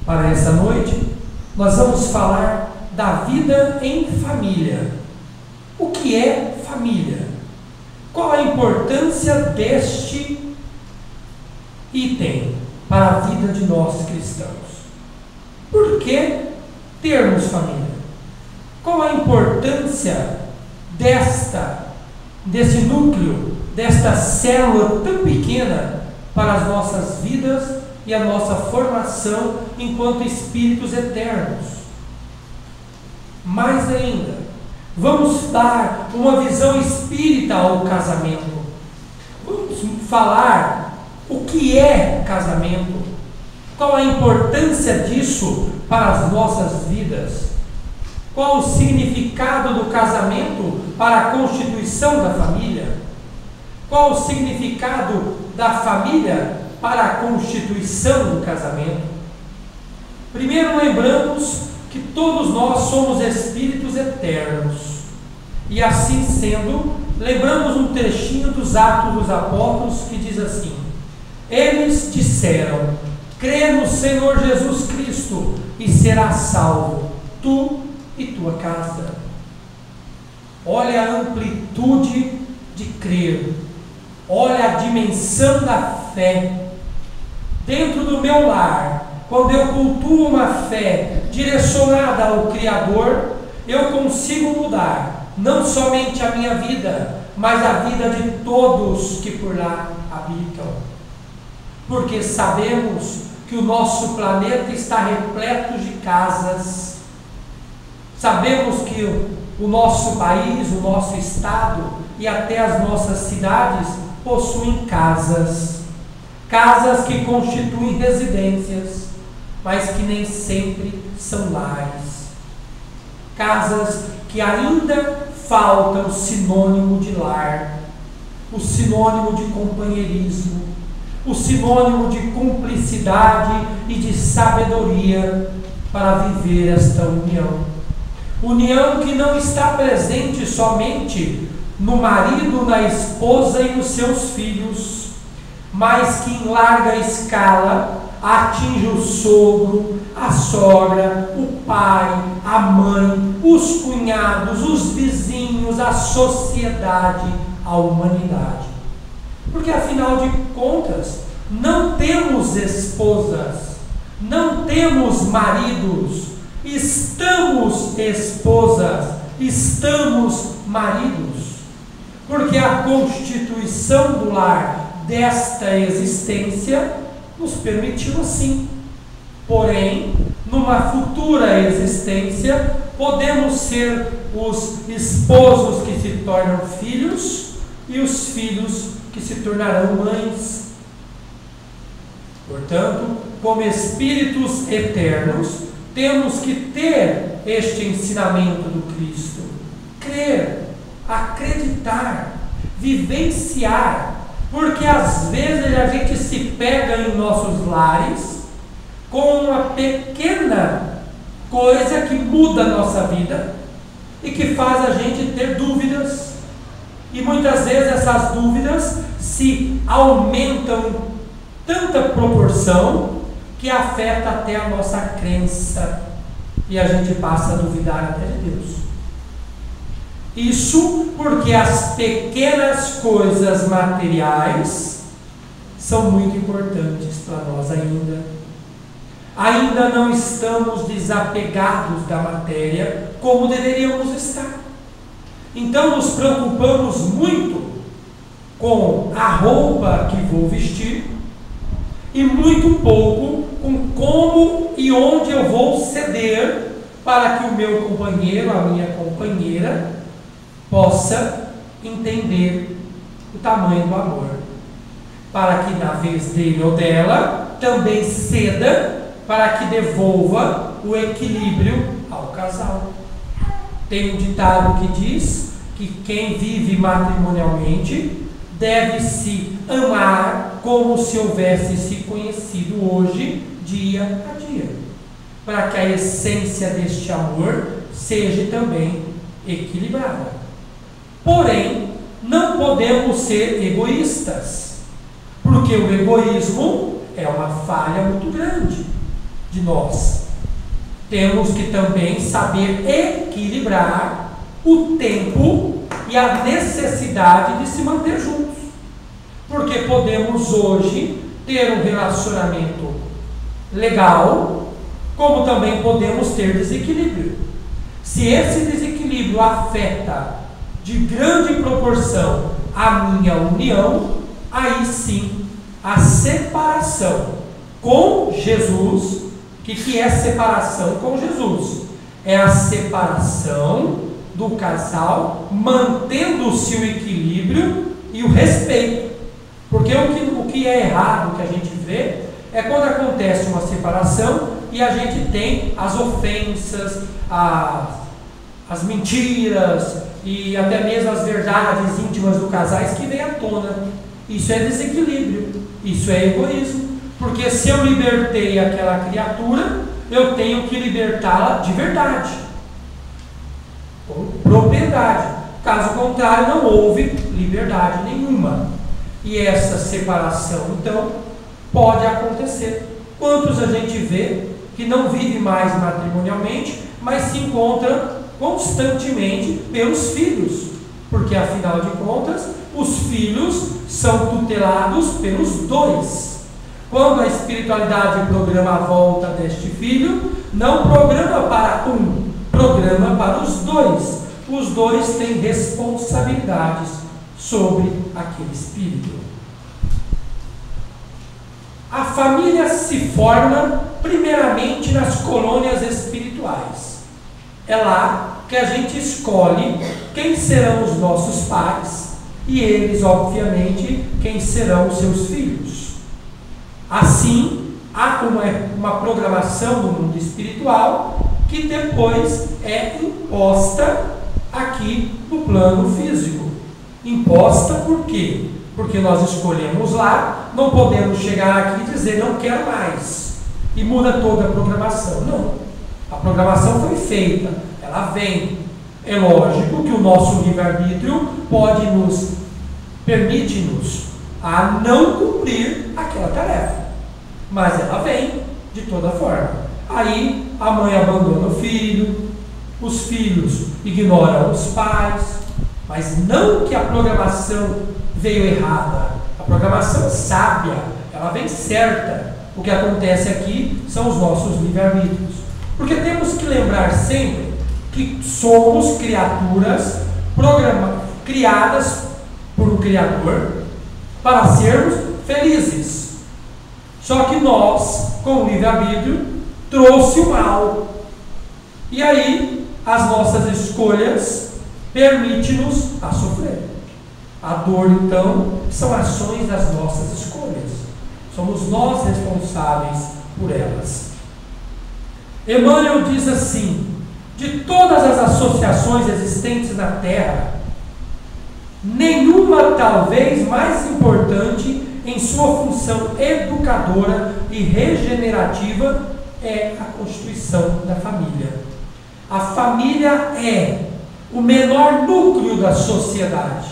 para essa noite, nós vamos falar da vida em família. O que é família? Qual a importância deste item para a vida de nós cristãos? Por que termos família? Qual a importância desse núcleo, desta célula tão pequena para as nossas vidas e a nossa formação enquanto espíritos eternos? Mais ainda, vamos dar uma visão espírita ao casamento. Vamos falar o que é casamento, qual a importância disso para as nossas vidas, qual o significado do casamento para a constituição da família, qual o significado da família para a constituição do casamento. Primeiro, lembramos que todos nós somos espíritos eternos, e assim sendo, lembramos um trechinho dos Atos dos Apóstolos que diz assim: eles disseram: crê no Senhor Jesus Cristo e serás salvo, tu e tua casa. Olha a amplitude de crer, olha a dimensão da fé. Dentro do meu lar, quando eu cultuo uma fé direcionada ao Criador, eu consigo mudar não somente a minha vida, mas a vida de todos que por lá habitam. Porque sabemos que o nosso planeta está repleto de casas. Sabemos que o nosso país, o nosso estado e até as nossas cidades possuem casas. Casas que constituem residências, mas que nem sempre são lares. Casas que ainda falta o sinônimo de lar, o sinônimo de companheirismo, o sinônimo de cumplicidade e de sabedoria para viver esta união. União que não está presente somente no marido, na esposa e nos seus filhos, mas que em larga escala atinge o sogro, a sogra, o pai, a mãe, os cunhados, os vizinhos, a sociedade, a humanidade. Porque afinal de contas, não temos esposas, não temos maridos, estamos esposas, estamos maridos. Porque a constituição do lar desta existência nos permitiu assim. Porém, numa futura existência, podemos ser os esposos que se tornam filhos e os filhos que se tornarão mães. Portanto, como espíritos eternos, temos que ter este ensinamento do Cristo. Crer, acreditar, vivenciar, porque às vezes a gente se pega em nossos lares com uma pequena coisa que muda a nossa vida e que faz a gente ter dúvidas. E muitas vezes essas dúvidas se aumentam em tanta proporção que afeta até a nossa crença e a gente passa a duvidar até de Deus. Isso porque as pequenas coisas materiais são muito importantes para nós ainda. Ainda não estamos desapegados da matéria como deveríamos estar. Então nos preocupamos muito com a roupa que vou vestir e muito pouco com como e onde eu vou ceder para que o meu companheiro, a minha companheira, possa entender o tamanho do amor, para que na vez dele ou dela também ceda para que devolva o equilíbrio ao casal. Tem um ditado que diz que quem vive matrimonialmente deve se amar como se houvesse se conhecido hoje, dia a dia, para que a essência deste amor seja também equilibrada. Porém, não podemos ser egoístas, porque o egoísmo é uma falha muito grande. de nós. Temos que também saber equilibrar o tempo e a necessidade de se manter juntos. Porque podemos hoje ter um relacionamento legal, como também podemos ter desequilíbrio. Se esse desequilíbrio afeta de grande proporção a minha união, aí sim a separação com Jesus. O que é separação com Jesus? É a separação do casal mantendo-se o equilíbrio e o respeito. Porque o que é errado, que a gente vê, é quando acontece uma separação e a gente tem as ofensas, as mentiras e até mesmo as verdades íntimas do casais que vêm à tona. Isso é desequilíbrio, isso é egoísmo. Porque se eu libertei aquela criatura, eu tenho que libertá-la de verdade, com propriedade. Caso contrário, não houve liberdade nenhuma. E essa separação, então, pode acontecer. Quantos a gente vê que não vive mais matrimonialmente, mas se encontra constantemente pelos filhos? Porque, afinal de contas, os filhos são tutelados pelos dois. Quando a espiritualidade programa a volta deste filho, não programa para um, programa para os dois. Os dois têm responsabilidades sobre aquele espírito. A família se forma primeiramente nas colônias espirituais. É lá que a gente escolhe quem serão os nossos pais e eles, obviamente, quem serão os seus filhos. Assim, há uma programação no mundo espiritual que depois é imposta aqui no plano físico. Imposta por quê? Porque nós escolhemos lá, não podemos chegar aqui e dizer não quero mais e muda toda a programação. Não, a programação foi feita, ela vem. É lógico que o nosso livre-arbítrio permite-nos a não cumprir aquela tarefa, mas ela vem de toda forma. Aí a mãe abandona o filho, os filhos ignoram os pais, mas não que a programação veio errada. A programação é sábia, ela vem certa. O que acontece aqui são os nossos livre-arbítrios. Porque temos que lembrar sempre que somos criaturas criadas por um Criador para sermos felizes. Só que nós, com o livre-arbítrio, trouxe o mal. E aí, as nossas escolhas permitem-nos a sofrer. A dor, então, são ações das nossas escolhas. Somos nós responsáveis por elas. Emmanuel diz assim: de todas as associações existentes na Terra, nenhuma talvez mais importante em sua função educadora e regenerativa é a constituição da família. A família é o menor núcleo da sociedade,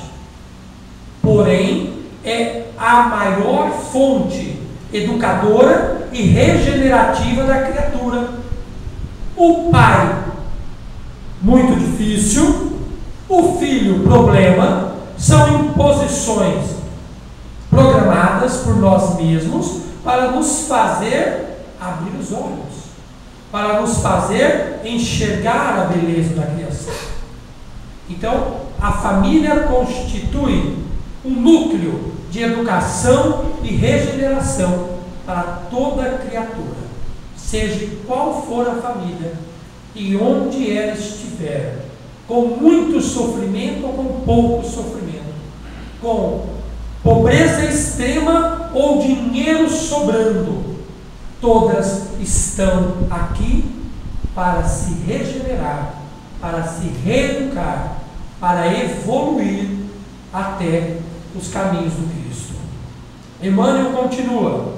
porém é a maior fonte educadora e regenerativa da criatura. O pai, muito difícil; o filho, problema. São imposições programadas por nós mesmos para nos fazer abrir os olhos, para nos fazer enxergar a beleza da criação. Então, a família constitui um núcleo de educação e regeneração para toda criatura, seja qual for a família e onde ela estiver, com muito sofrimento ou com pouco sofrimento, com pobreza extrema ou dinheiro sobrando, todas estão aqui para se regenerar, para se reeducar, para evoluir até os caminhos do Cristo. Emmanuel continua: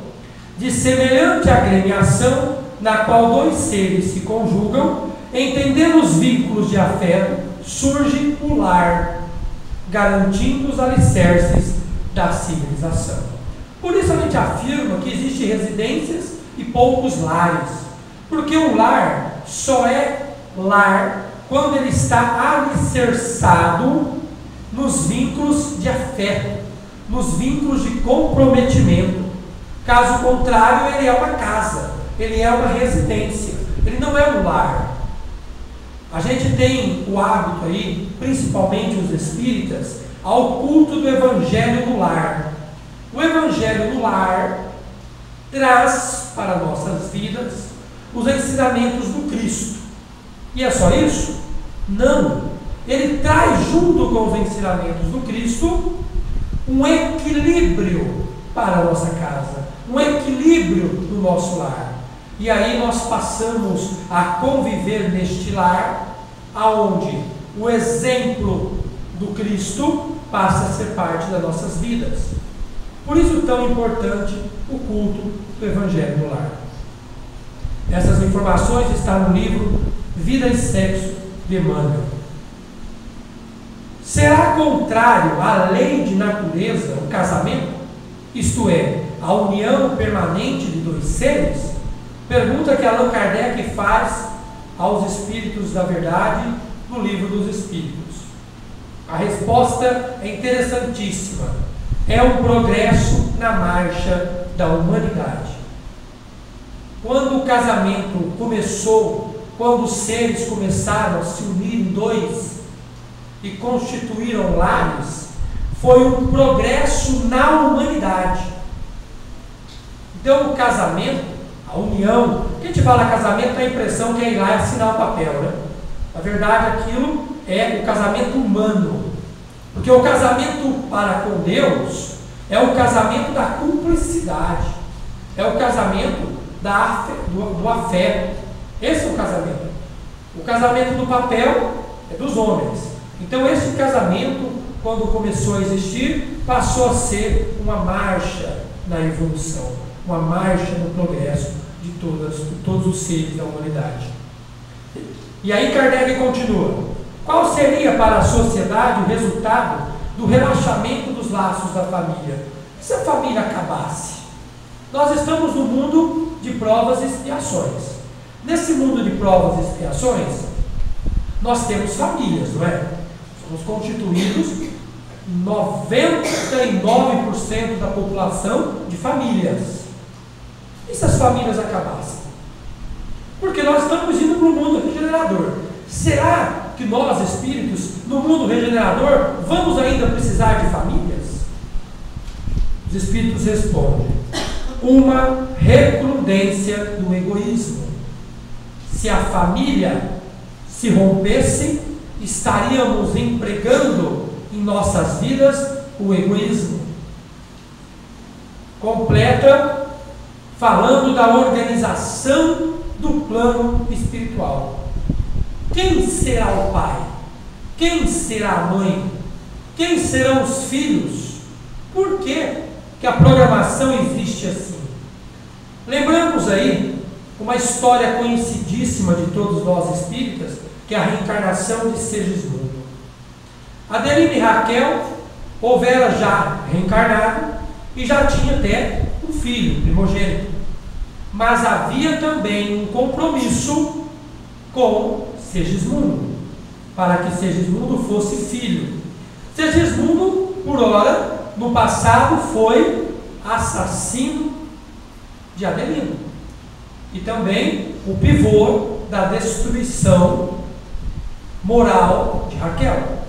de semelhante agremiação, na qual dois seres se conjugam, entendendo os vínculos de afeto, surge o lar, garantindo os alicerces da civilização. Por isso a gente afirma que existem residências e poucos lares. Porque o lar só é lar quando ele está alicerçado nos vínculos de afeto, nos vínculos de comprometimento. Caso contrário, ele é uma casa, ele é uma residência, ele não é um lar. A gente tem o hábito aí, principalmente os espíritas, ao culto do Evangelho no lar. O Evangelho no lar traz para nossas vidas os ensinamentos do Cristo. E é só isso? Não. Ele traz junto com os ensinamentos do Cristo um equilíbrio para a nossa casa, um equilíbrio do nosso lar. E aí nós passamos a conviver neste lar, aonde o exemplo do Cristo passa a ser parte das nossas vidas. Por isso tão importante o culto do Evangelho no lar. Essas informações estão no livro Vida e Sexo de Emmanuel. Será contrário à lei de natureza o casamento? Isto é, a união permanente de dois seres? Pergunta que Allan Kardec faz aos Espíritos da Verdade no Livro dos Espíritos. A resposta é interessantíssima. É um progresso na marcha da humanidade. Quando o casamento começou, quando os seres começaram a se unir em dois e constituíram lares, foi um progresso na humanidade. Então o casamento, a união, a gente fala casamento, tem a impressão que é ir lá e assinar o papel, né? Na verdade, aquilo é o casamento humano. Porque o casamento para com Deus é o casamento da cumplicidade, é o casamento do afeto. Esse é o casamento. O casamento do papel é dos homens. Então esse casamento, quando começou a existir, passou a ser uma marcha na evolução, uma marcha no progresso de todos os seres da humanidade. E aí Kardec continua: qual seria para a sociedade o resultado do relaxamento dos laços da família? E se a família acabasse? Nós estamos no mundo de provas e expiações. Nesse mundo de provas e expiações, nós temos famílias, não é? Somos constituídos 99% da população de famílias. E se as famílias acabassem? Porque nós estamos indo para o mundo regenerador. Será que nós, espíritos, no mundo regenerador, vamos ainda precisar de famílias? Os espíritos respondem: uma recrudência do egoísmo. Se a família se rompesse, estaríamos empregando em nossas vidas o egoísmo. Completa falando da organização do plano espiritual. Quem será o pai? Quem será a mãe? Quem serão os filhos? Por que a programação existe assim? Lembramos aí uma história conhecidíssima de todos nós espíritas, que é a reencarnação de Segismundo. Adelina e Raquel houvera já reencarnado e já tinha até um filho primogênito. Mas havia também um compromisso com Segismundo, para que Segismundo fosse filho. Segismundo, por ora, no passado foi assassino de Adelina e também o pivô da destruição moral de Raquel.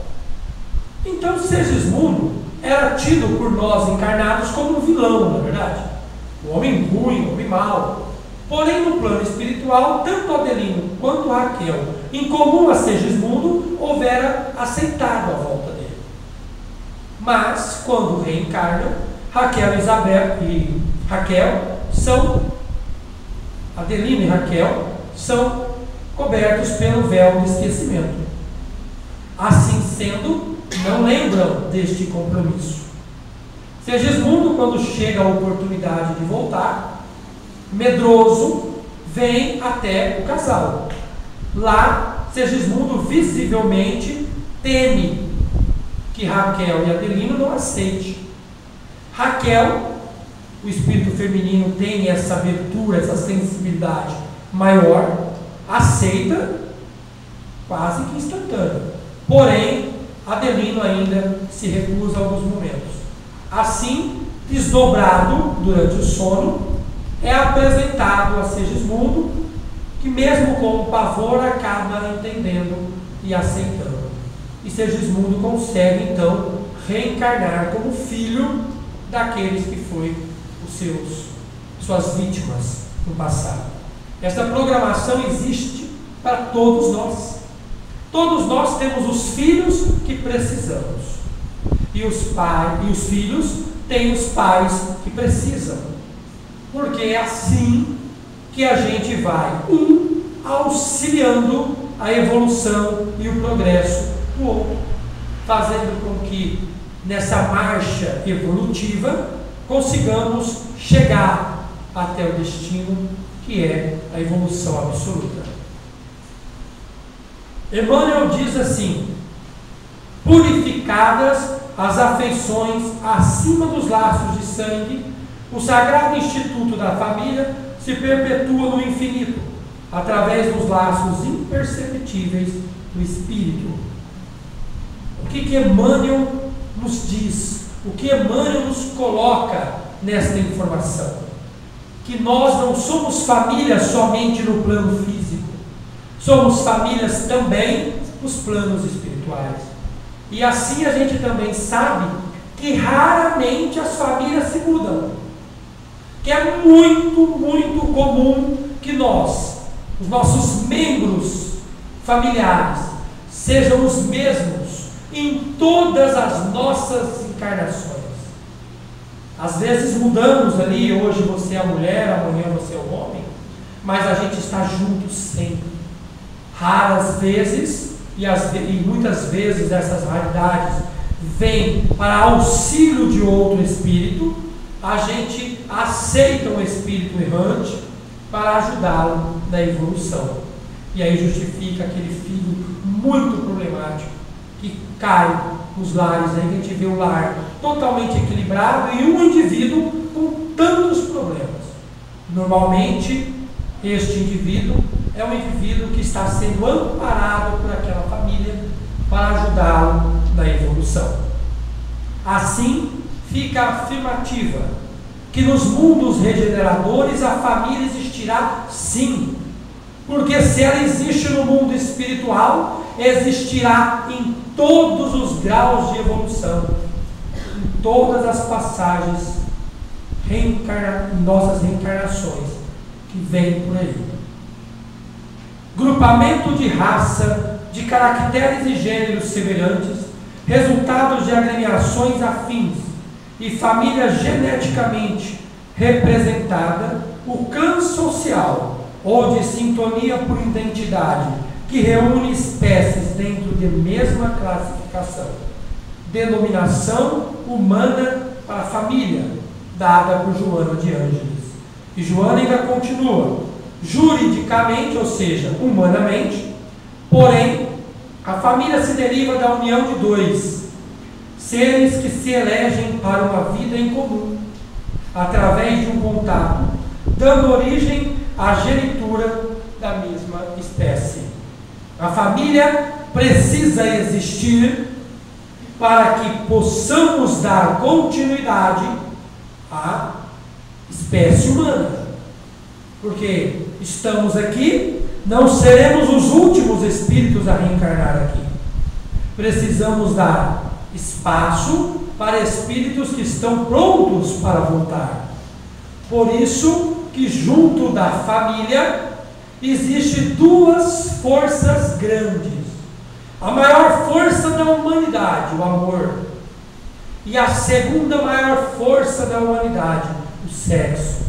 Então Segismundo era tido por nós encarnados como um vilão, na verdade, um homem ruim, um homem mau. Porém, no plano espiritual, tanto Adelino quanto Raquel, em comum a Segismundo, houvera aceitado a volta dele. Mas, quando reencarnam, Adelino e Raquel são cobertos pelo véu do esquecimento. Assim sendo, não lembram deste compromisso. Segismundo, quando chega a oportunidade de voltar, medroso, vem até o casal. Lá, Segismundo visivelmente teme que Raquel e Adelino não aceitem. Raquel, o espírito feminino tem essa abertura, essa sensibilidade maior, aceita quase que instantâneo. Porém, Adelino ainda se recusa em alguns momentos. Assim, desdobrado durante o sono, é apresentado a Segismundo, que mesmo com o pavor acaba entendendo e aceitando. E Segismundo consegue então reencarnar como filho daqueles que foi suas vítimas no passado. Esta programação existe para todos nós. Todos nós temos os filhos que precisamos. E os filhos têm os pais que precisam. Porque é assim que a gente vai, auxiliando a evolução e o progresso do outro, fazendo com que nessa marcha evolutiva consigamos chegar até o destino, que é a evolução absoluta. Emmanuel diz assim: purificadas as afeições acima dos laços de sangue, o sagrado instituto da família se perpetua no infinito, através dos laços imperceptíveis do espírito. O que Emmanuel nos diz? O que Emmanuel nos coloca nesta informação? Que nós não somos família somente no plano físico, somos famílias também nos planos espirituais. E assim a gente também sabe que raramente as famílias se mudam, que é muito, muito comum que os nossos membros familiares, sejam os mesmos em todas as nossas encarnações. Às vezes mudamos ali, hoje você é a mulher, amanhã você é o homem, mas a gente está junto sempre. Raras vezes, e muitas vezes essas raridades vêm para auxílio de outro espírito, a gente aceita o espírito errante para ajudá-lo na evolução. E aí justifica aquele filho muito problemático que cai nos lares, aí a gente vê o lar totalmente equilibrado e um indivíduo com tantos problemas. Normalmente, este indivíduo é um indivíduo que está sendo amparado por aquela família para ajudá-lo na evolução. Assim, fica a afirmativa que nos mundos regeneradores a família existirá sim, porque se ela existe no mundo espiritual, existirá em todos os graus de evolução, em todas as passagens, nossas reencarnações que vêm por aí. Grupamento de raça, de caracteres e gêneros semelhantes, resultados de agremiações afins e família geneticamente representada, o clã social, ou de sintonia por identidade, que reúne espécies dentro de mesma classificação. Denominação humana para a família, dada por Joana de Ângeles. E Joana ainda continua: juridicamente, ou seja, humanamente, porém, a família se deriva da união de dois seres que se elegem para uma vida em comum, através de um contato, dando origem à genitura da mesma espécie. A família precisa existir para que possamos dar continuidade à espécie humana. Porque estamos aqui, não seremos os últimos espíritos a reencarnar aqui. Precisamos dar espaço para espíritos que estão prontos para voltar. Por isso que junto da família existe duas forças grandes. A maior força da humanidade, o amor. E a segunda maior força da humanidade, o sexo.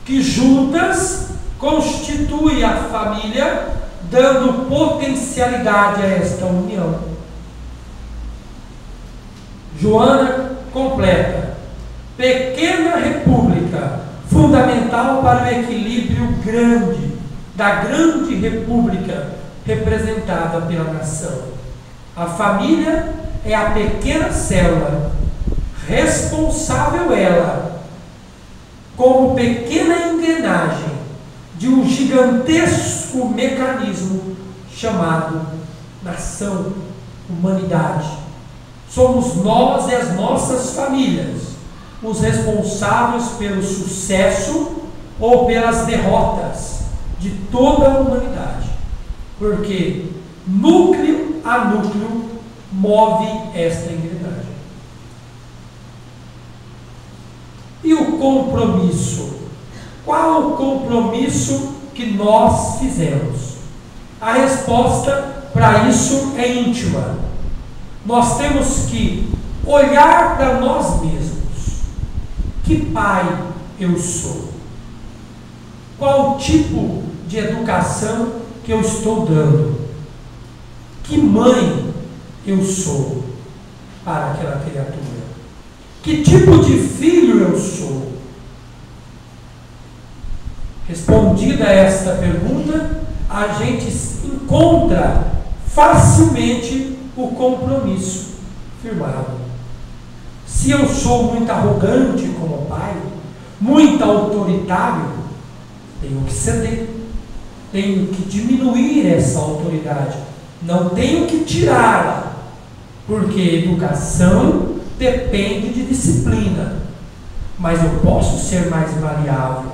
Que juntas constituem a família, dando potencialidade a esta união. Joana completa: pequena república, fundamental para o equilíbrio grande, da grande república representada pela nação. A família é a pequena célula, responsável ela, como pequena engrenagem, de um gigantesco mecanismo chamado nação, humanidade. Somos nós e as nossas famílias os responsáveis pelo sucesso ou pelas derrotas de toda a humanidade, porque núcleo a núcleo move esta engrenagem. E o compromisso? Qual o compromisso que nós fizemos? A resposta para isso é íntima. Nós temos que olhar para nós mesmos. Que pai eu sou? Qual tipo de educação que eu estou dando? Que mãe eu sou para aquela criatura? Que tipo de filho eu sou? Respondida esta pergunta, a gente encontra facilmente o compromisso firmado. Se eu sou muito arrogante como pai, muito autoritário, tenho que ceder, tenho que diminuir essa autoridade, não tenho que tirá-la, porque educação depende de disciplina, mas eu posso ser mais maleável.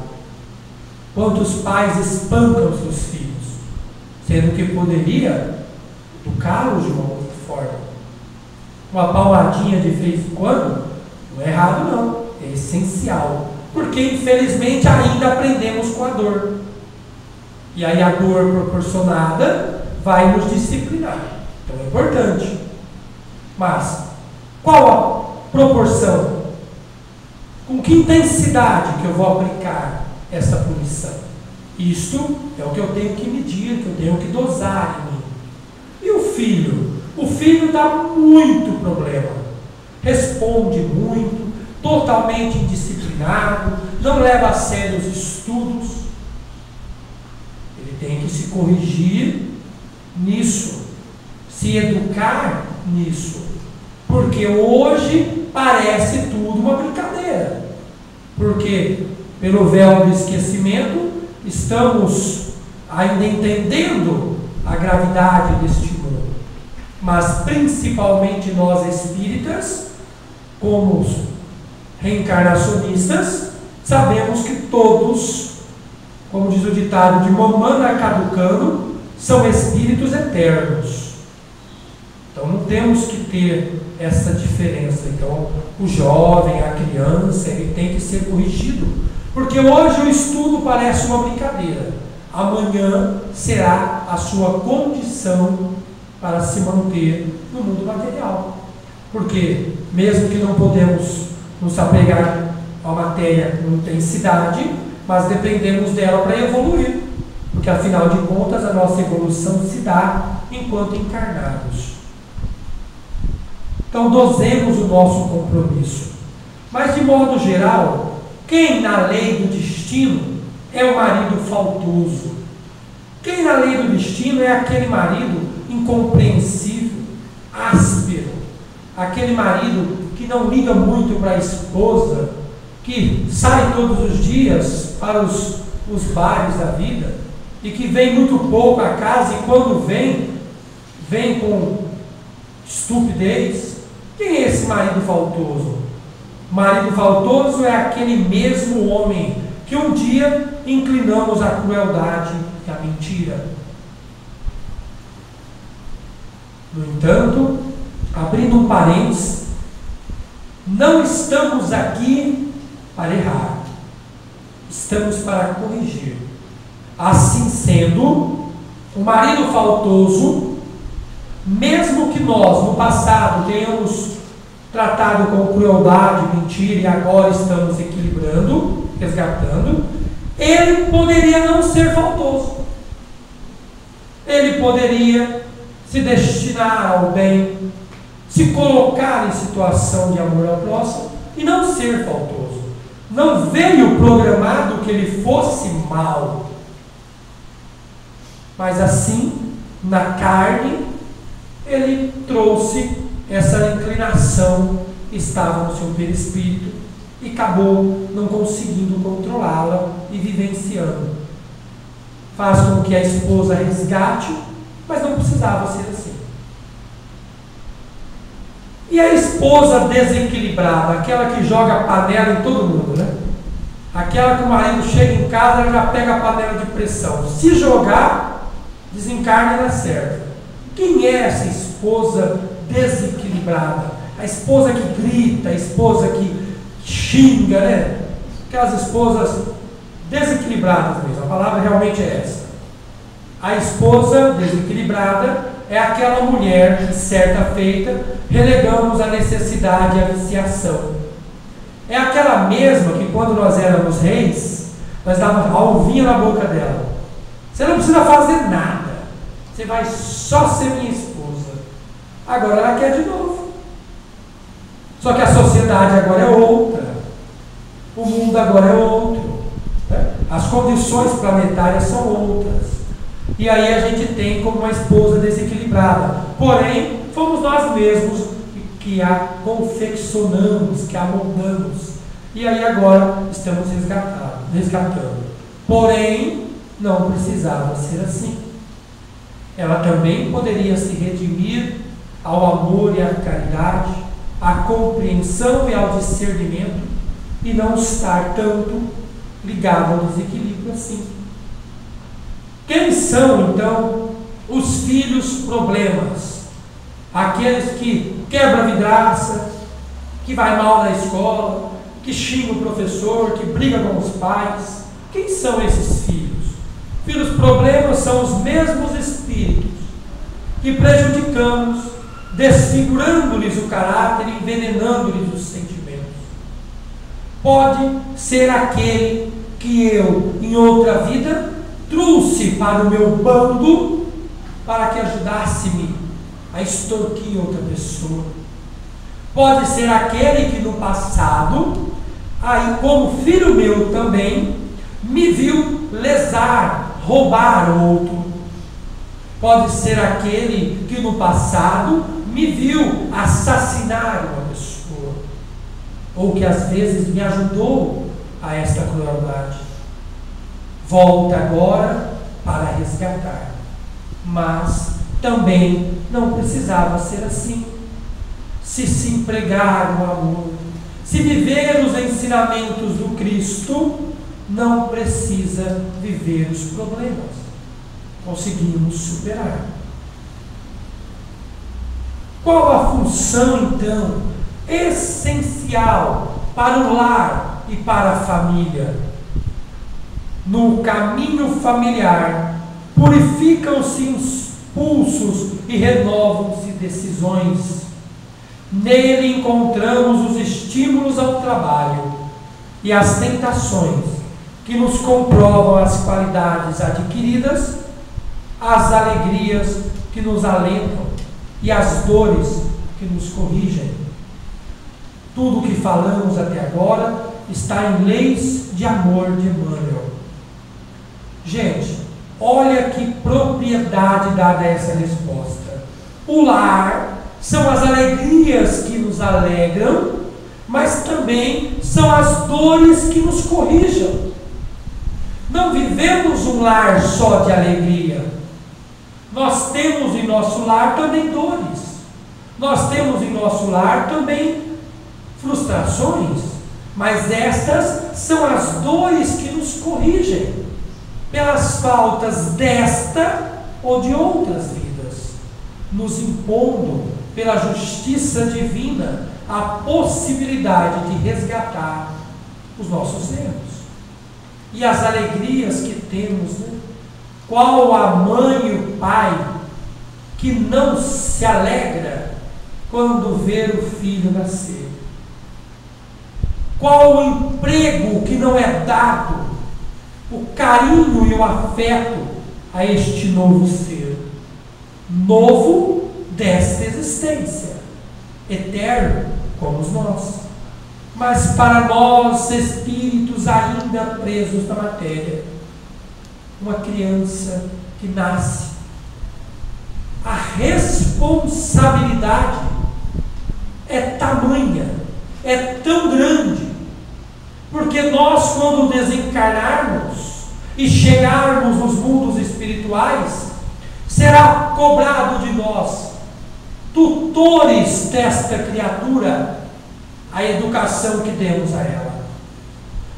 Quantos pais espancam seus filhos, sendo que poderia educá-los de uma outra forma? Uma palmadinha de vez em quando não é errado, não, é essencial, porque infelizmente ainda aprendemos com a dor, e aí a dor proporcionada vai nos disciplinar, então é importante. Mas qual a proporção? Com que intensidade que eu vou aplicar essa punição? Isto é o que eu tenho que medir, que eu tenho que dosar em mim. E o filho? O filho dá muito problema, responde muito, totalmente indisciplinado, não leva a sério os estudos. Ele tem que se corrigir nisso, se educar nisso, porque hoje parece tudo uma brincadeira, porque pelo véu do esquecimento estamos ainda entendendo a gravidade deste mundo. Mas principalmente nós espíritas, como reencarnacionistas, sabemos que todos, como diz o ditado de Momana caducando, são espíritos eternos. Então não temos que ter essa diferença. Então o jovem, a criança, ele tem que ser corrigido, porque hoje o estudo parece uma brincadeira, amanhã será a sua condição para se manter no mundo material. Porque mesmo que não podemos nos apegar à matéria com intensidade, mas dependemos dela para evoluir, porque afinal de contas a nossa evolução se dá enquanto encarnados. Então dosemos o nosso compromisso. Mas de modo geral, quem na lei do destino é o marido faltoso? Quem na lei do destino é aquele marido incompreensível, áspero, aquele marido que não liga muito para a esposa, que sai todos os dias para os bares da vida e que vem muito pouco a casa, e quando vem com estupidez. Quem é esse marido faltoso? Marido faltoso é aquele mesmo homem que um dia inclinamos à crueldade e à mentira. No entanto, abrindo um parênteses, não estamos aqui para errar, estamos para corrigir. Assim sendo, o marido faltoso, mesmo que nós no passado tenhamos tratado com crueldade, mentira, e agora estamos equilibrando, resgatando, ele poderia não ser faltoso. Ele poderia se destinar ao bem, se colocar em situação de amor ao próximo e não ser faltoso. Não veio programado que ele fosse mal, mas assim, na carne, ele trouxe essa inclinação que estava no seu perispírito e acabou não conseguindo controlá-la e vivenciando. faz com que a esposa resgate, mas não precisava ser assim. E a esposa desequilibrada, aquela que joga a panela em todo mundo, né? Aquela que o marido chega em casa e já pega a panela de pressão. Se jogar, desencarna e dá certo. Quem é essa esposa desequilibrada? A esposa que grita, a esposa que xinga, né? Aquelas esposas desequilibradas mesmo, a palavra realmente é essa. A esposa desequilibrada é aquela mulher que, certa feita, relegamos a necessidade e a viciação. É aquela mesma que, quando nós éramos reis, nós dávamos a uvinha na boca dela. Você não precisa fazer nada, você vai só ser minha esposa. Agora ela quer de novo. Só que a sociedade agora é outra, o mundo agora é outro, né? As condições planetárias são outras. E aí a gente tem como uma esposa desequilibrada. Porém, fomos nós mesmos que a confeccionamos, que a moldamos. E aí agora estamos resgatando. Porém, não precisava ser assim. Ela também poderia se redimir ao amor e à caridade, à compreensão e ao discernimento, e não estar tanto ligada ao desequilíbrio assim. Quem são, então, os filhos problemas? Aqueles que quebram a vidraça, que vai mal na escola, que xinga o professor, que briga com os pais. Quem são esses filhos? Filhos problemas são os mesmos espíritos que prejudicamos, desfigurando-lhes o caráter e envenenando-lhes os sentimentos. Pode ser aquele que eu, em outra vida, trouxe para o meu bando para que ajudasse-me a extorquir outra pessoa. Pode ser aquele que no passado, aí como filho meu também, me viu lesar, roubar outro. Pode ser aquele que no passado me viu assassinar uma pessoa, ou que às vezes me ajudou a esta crueldade. Volta agora para resgatar, mas também não precisava ser assim. Se empregar no amor, se viver os ensinamentos do Cristo, não precisa viver os problemas. Conseguimos superar. Qual a função, então, essencial para o lar e para a família? No caminho familiar, purificam-se impulsos e renovam-se decisões. Nele encontramos os estímulos ao trabalho e as tentações que nos comprovam as qualidades adquiridas, as alegrias que nos alentam e as dores que nos corrigem. Tudo o que falamos até agora está em Leis de Amor de Emmanuel. Gente, olha que propriedade dada a essa resposta. O lar são as alegrias que nos alegram, mas também são as dores que nos corrigem. Não vivemos um lar só de alegria. Nós temos em nosso lar também dores. Nós temos em nosso lar também frustrações, mas estas são as dores que nos corrigem pelas faltas desta ou de outras vidas, nos impondo pela justiça divina a possibilidade de resgatar os nossos erros. E as alegrias que temos, né? Qual a mãe e o pai que não se alegra quando vê o filho nascer? Qual o emprego que não é dado, o carinho e o afeto a este novo ser, novo desta existência, eterno como nós, mas para nós, espíritos ainda presos na matéria, uma criança que nasce, a responsabilidade é tamanha, é tão grande, porque nós, quando desencarnarmos, e chegarmos nos mundos espirituais, será cobrado de nós, tutores desta criatura, a educação que demos a ela.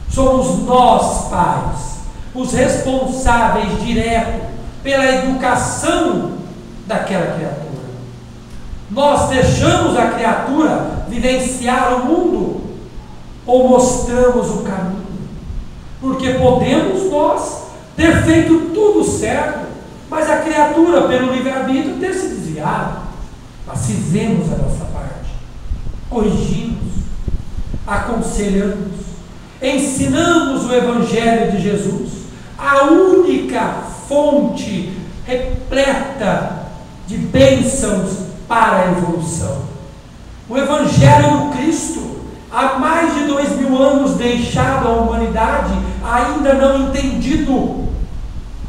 Somos nós, pais, os responsáveis diretos pela educação daquela criatura. Nós deixamos a criatura vivenciar o mundo ou mostramos o caminho? Porque podemos nós ter feito tudo certo, mas a criatura, pelo livre-arbítrio, ter se desviado. Mas fizemos a nossa parte, corrigimos, aconselhamos, ensinamos o Evangelho de Jesus, a única fonte repleta de bênçãos para a evolução. O Evangelho do Cristo, há mais de 2000 anos deixado à humanidade, ainda não entendido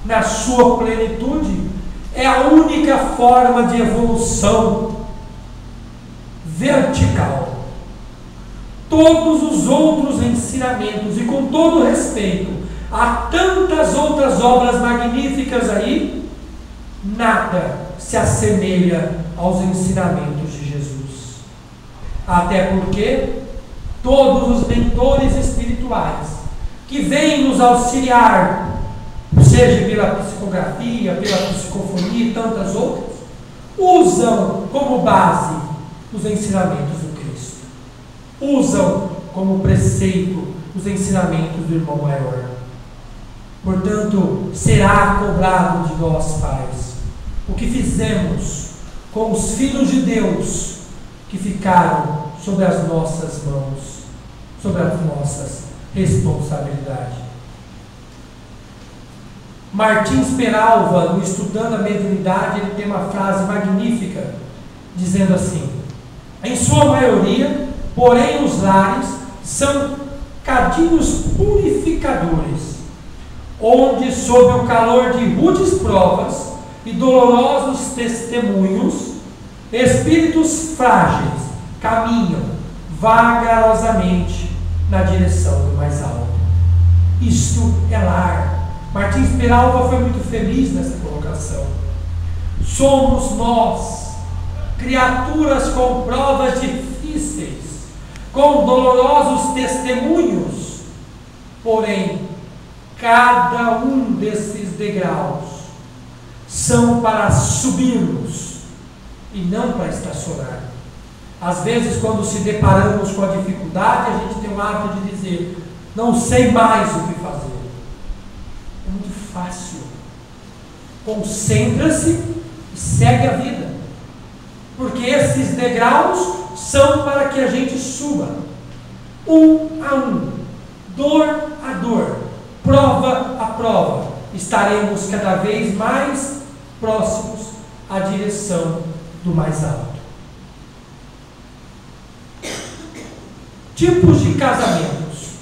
na sua plenitude, é a única forma de evolução vertical. Todos os outros ensinamentos, e com todo respeito, há tantas outras obras magníficas aí, nada se assemelha aos ensinamentos de Jesus. Até porque todos os mentores espirituais que vêm nos auxiliar, seja pela psicografia, pela psicofonia e tantas outras, usam como base os ensinamentos do Cristo, usam como preceito os ensinamentos do irmão maior. Portanto, será cobrado de nós, pais, o que fizemos com os filhos de Deus que ficaram sobre as nossas mãos, sobre as nossas responsabilidades. Martins Peralva, no Estudando a Mediunidade, ele tem uma frase magnífica, dizendo assim: em sua maioria, porém, os lares são cadinhos purificadores, onde, sob o calor de rudes provas e dolorosos testemunhos, espíritos frágeis caminham vagarosamente na direção do mais alto. Isto é lar. Martins Peralva foi muito feliz nessa colocação. Somos nós, criaturas com provas difíceis, com dolorosos testemunhos, porém, cada um desses degraus são para subirmos e não para estacionar. Às vezes, quando se deparamos com a dificuldade, a gente tem o hábito de dizer: não sei mais o que fazer. É muito fácil. Concentra-se e segue a vida. Porque esses degraus são para que a gente suba, um a um, dor a dor, prova a prova. Estaremos cada vez mais próximos à direção do mais alto. Tipos de casamentos.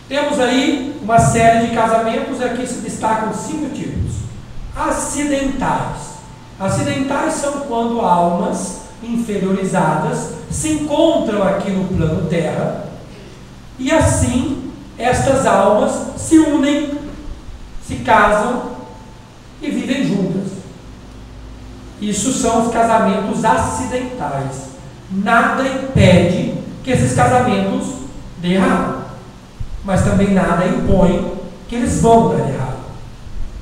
Temos aí uma série de casamentos, aqui se destacam 5 tipos. Acidentais. Acidentais são quando almas inferiorizadas se encontram aqui no plano Terra e assim estas almas se unem, se casam e vivem juntas. Isso são os casamentos acidentais. Nada impede que esses casamentos dêem errado, mas também nada impõe que eles vão dar errado.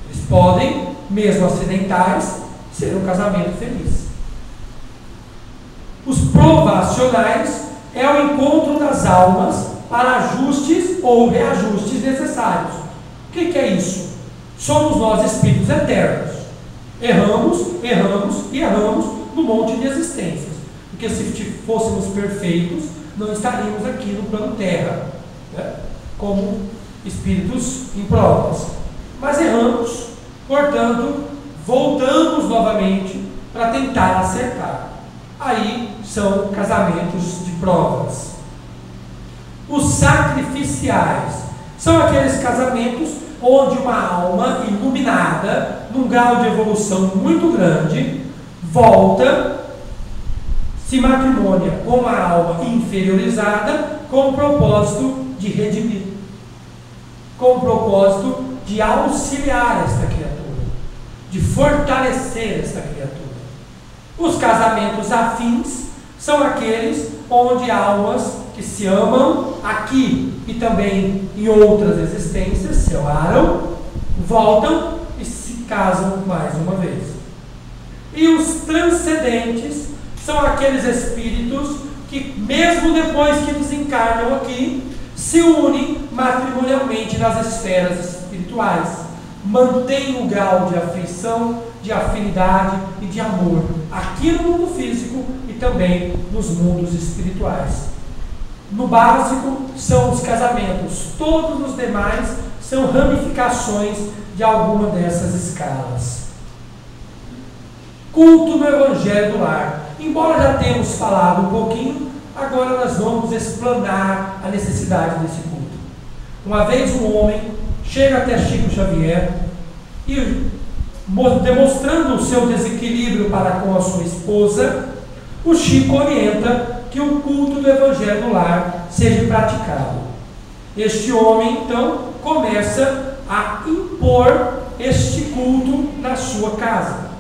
Eles podem, mesmo acidentais, ser um casamento feliz. Os provacionais é o encontro das almas para ajustes ou reajustes necessários. O que é isso? Somos nós espíritos eternos. Erramos, erramos e erramos no monte de existências. Porque se fôssemos perfeitos, não estaríamos aqui no plano Terra, né, como espíritos em provas. Mas erramos, portanto, voltamos novamente para tentar acertar. Aí são casamentos de provas. Os sacrificiais são aqueles casamentos onde uma alma iluminada, num grau de evolução muito grande, volta, se matrimonia com uma alma inferiorizada com o propósito de redimir, com o propósito de auxiliar esta criatura, de fortalecer esta criatura. Os casamentos afins são aqueles onde almas que se amam aqui e também em outras existências, se amaram, voltam e se casam mais uma vez. E os transcendentes são aqueles espíritos que, mesmo depois que desencarnam aqui, se unem matrimonialmente nas esferas espirituais, mantêm o grau de afeição, de afinidade e de amor aqui no mundo físico e também nos mundos espirituais. No básico, são os casamentos. Todos os demais são ramificações de alguma dessas escalas. Culto no Evangelho do Lar. Embora já tenhamos falado um pouquinho, agora nós vamos explanar a necessidade desse culto. Uma vez um homem chega até Chico Xavier e, demonstrando o seu desequilíbrio para com a sua esposa, o Chico orienta que o culto do Evangelho no Lar seja praticado. Este homem, então, começa a impor este culto na sua casa.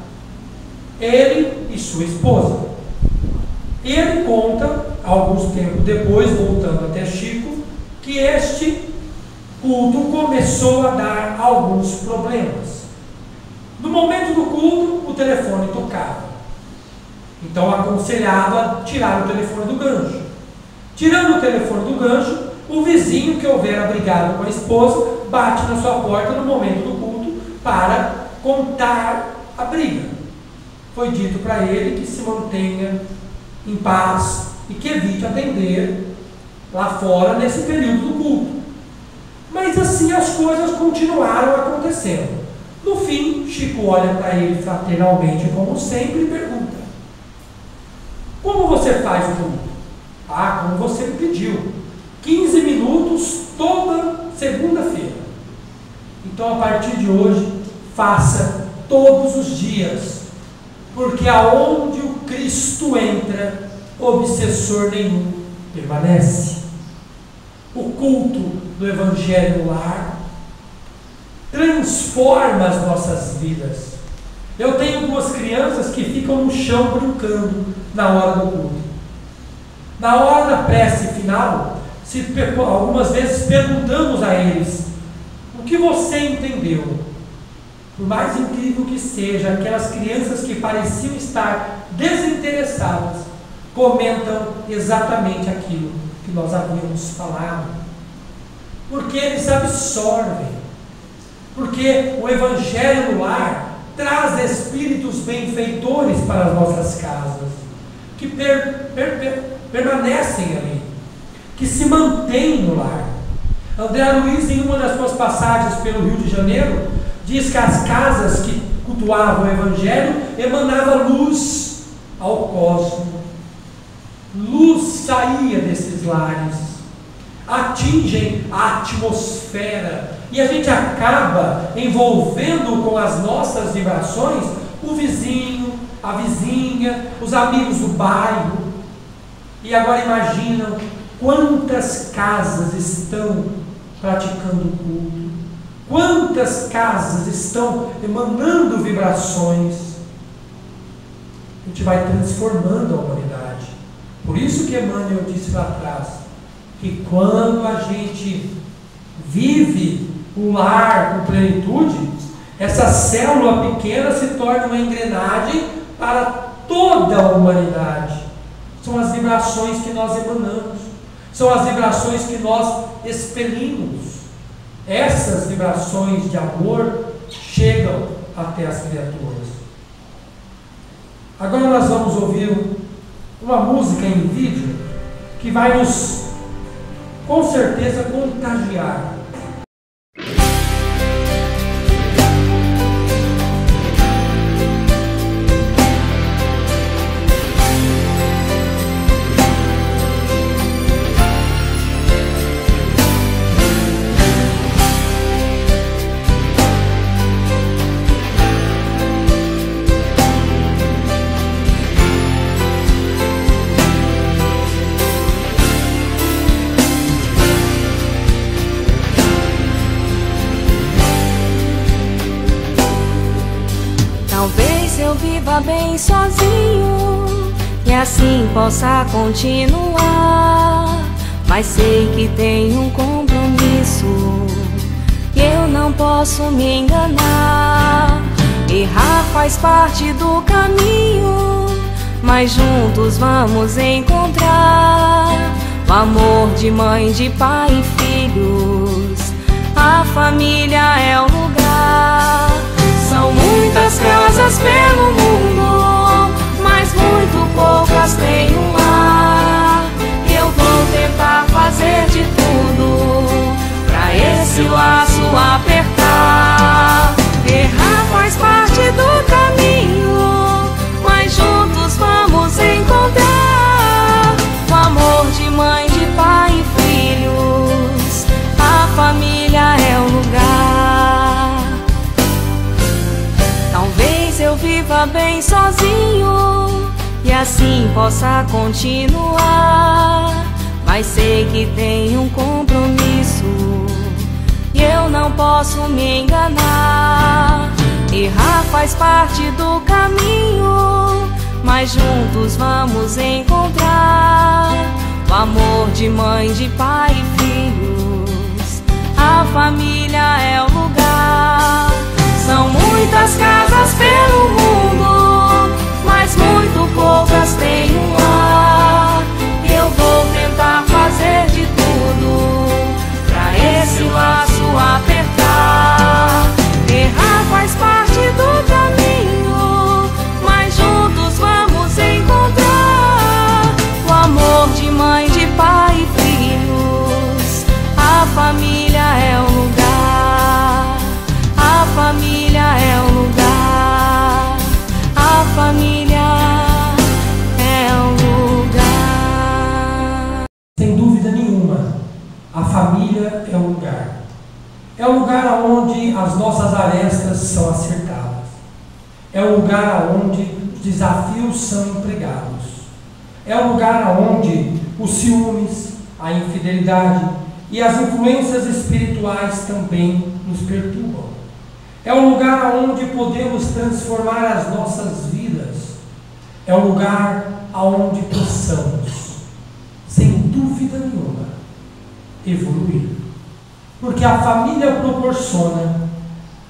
Ele e sua esposa. Ele conta, alguns tempos depois, voltando até Chico, que este culto começou a dar alguns problemas. No momento do culto, o telefone tocava. Então, aconselhado a tirar o telefone do gancho. Tirando o telefone do gancho, o vizinho que houver brigado com a esposa bate na sua porta no momento do culto para contar a briga. Foi dito para ele que se mantenha em paz e que evite atender lá fora nesse período do culto. Mas assim as coisas continuaram acontecendo. No fim, Chico olha para ele fraternalmente, como sempre, e pergunta: como você faz o culto? Ah, como você me pediu. 15 minutos toda segunda-feira. Então, a partir de hoje, faça todos os dias, porque aonde o Cristo entra, obsessor nenhum permanece. O culto do Evangelho no Lar transforma as nossas vidas. Eu tenho duas crianças que ficam no chão brincando na hora do culto. Na hora da prece final, algumas vezes perguntamos a eles: o que você entendeu? Por mais incrível que seja, aquelas crianças que pareciam estar desinteressadas comentam exatamente aquilo que nós havíamos falado, porque eles absorvem, porque o Evangelho no Lar traz espíritos benfeitores para as nossas casas, que permanecem ali, que se mantêm no lar. André Luiz, em uma das suas passagens pelo Rio de Janeiro, diz que as casas que cultuavam o Evangelho emanavam luz ao cosmos. Luz saía desses lares, atingem a atmosfera, e a gente acaba envolvendo com as nossas vibrações o vizinho, a vizinha, os amigos do bairro. E agora imaginam quantas casas estão praticando o culto, quantas casas estão emanando vibrações. A gente vai transformando a humanidade. Por isso que Emmanuel disse lá atrás, que quando a gente vive o lar com plenitude, essa célula pequena se torna uma engrenagem para toda a humanidade. São as vibrações que nós emanamos, são as vibrações que nós expelimos. Essas vibrações de amor chegam até as criaturas. Agora nós vamos ouvir uma música em vídeo que vai nos, com certeza, contagiar. Talvez eu viva bem sozinho e assim possa continuar, mas sei que tenho um compromisso e eu não posso me enganar. Errar faz parte do caminho, mas juntos vamos encontrar o amor de mãe, de pai e filhos. A família é o lugar. São muitas casas pelo mundo, mas muito poucas têm um lar. E eu vou tentar fazer de tudo pra esse laço apertar. Errar faz parte do caminho, mas juntos vamos encontrar o amor de mãe, de pai e filhos. A família é o lugar. Talvez eu viva bem sozinho e assim possa continuar, mas sei que tenho um compromisso e eu não posso me enganar. Errar faz parte do caminho, mas juntos vamos encontrar o amor de mãe, de pai e filhos. A família é o lugar. São muitas casas pelo mundo, mas muito poucas têm um lar. E eu vou tentar fazer de tudo pra esse laço apertar. Errar faz parte do caminho, mas juntos vamos encontrar o amor de mãe, de pai e filhos. A família é o lugar. A família é o lugar. A família é o lugar. Sem dúvida nenhuma, a família é o lugar. É o lugar onde as nossas arestas são acertadas. É o lugar onde os desafios são empregados. É o lugar onde os ciúmes, a infidelidade e as influências espirituais também nos perturbam. É o lugar onde podemos transformar as nossas vidas. É o lugar onde possamos, sem dúvida nenhuma, evoluir. Porque a família proporciona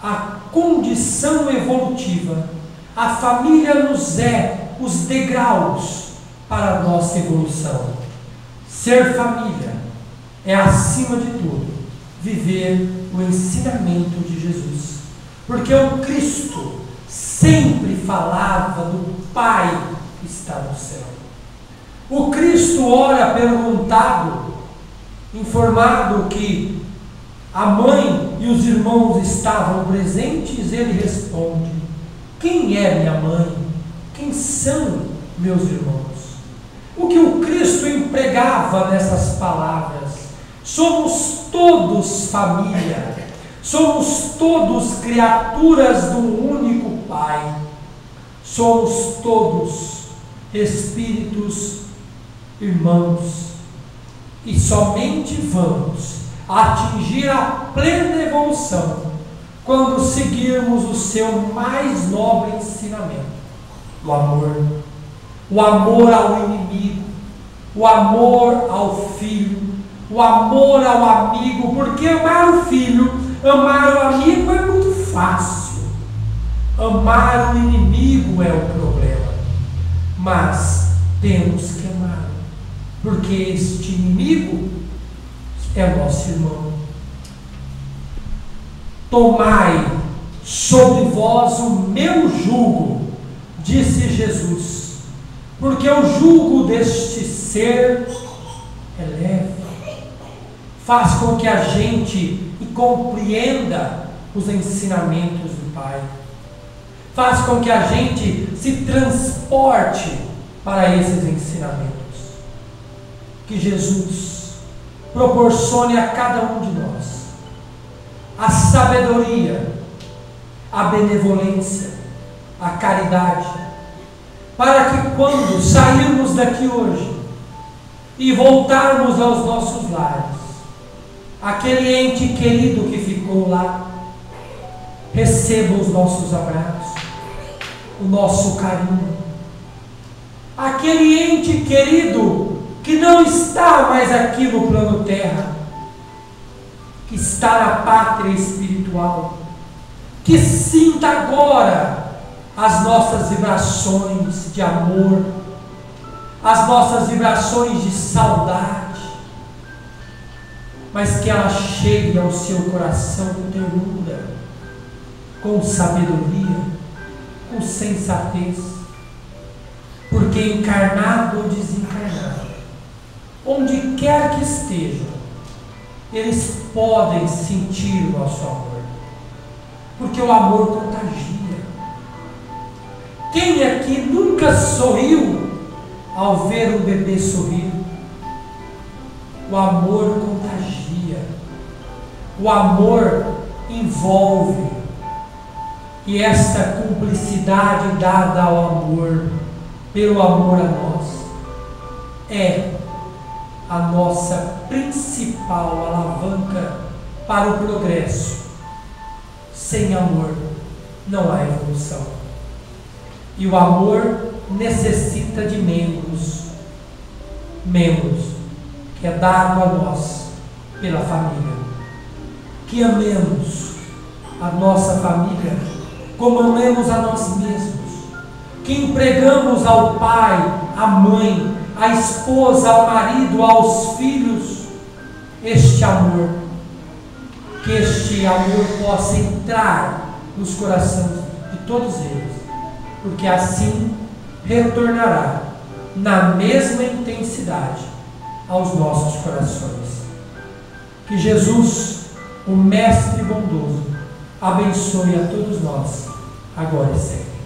a condição evolutiva. A família nos é os degraus para a nossa evolução. Ser família é, acima de tudo, viver o ensinamento de Jesus. Porque o Cristo sempre falava do Pai que está no céu. O Cristo ora perguntado, informado que a mãe e os irmãos estavam presentes, ele responde: quem é minha mãe? Quem são meus irmãos? O que o Cristo empregava nessas palavras: somos todos família, somos todos criaturas do único Pai, somos todos espíritos irmãos, e somente vamos atingir a plena evolução quando seguirmos o seu mais nobre ensinamento, o amor. O amor ao inimigo, o amor ao filho, o amor ao amigo, porque amar o filho, amar o amigo é muito fácil. Amar o inimigo é o problema. Mas temos que amar, porque este inimigo é nosso irmão. Tomai sobre vós o meu jugo, disse Jesus, porque o jugo deste ser é leve. Faz com que a gente compreenda os ensinamentos do Pai. Faz com que a gente se transporte para esses ensinamentos. Que Jesus proporcione a cada um de nós a sabedoria, a benevolência, a caridade, para que quando sairmos daqui hoje e voltarmos aos nossos lares, aquele ente querido que ficou lá receba os nossos abraços, o nosso carinho. Aquele ente querido que não está mais aqui no plano terra, que está na pátria espiritual, que sinta agora as nossas vibrações de amor, as nossas vibrações de saudade, mas que ela chegue ao seu coração com ternura, com sabedoria, com sensatez, porque encarnado ou desencarnado, onde quer que estejam, eles podem sentir o nosso amor, porque o amor contagia. Quem aqui nunca sorriu ao ver um bebê sorrir? O amor contagia, o amor envolve, e esta cumplicidade dada ao amor, pelo amor a nós, é a nossa principal alavanca para o progresso. Sem amor não há evolução, e o amor necessita de membros, que é dado a nós pela família. Que amemos a nossa família como amemos a nós mesmos, que empregamos ao pai, à mãe, à esposa, ao marido, aos filhos, este amor, que este amor possa entrar nos corações de todos eles, porque assim retornará na mesma intensidade aos nossos corações. Que Jesus, o Mestre bondoso, abençoe a todos nós, agora e sempre.